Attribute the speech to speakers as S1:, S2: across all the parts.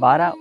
S1: 12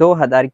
S1: 2000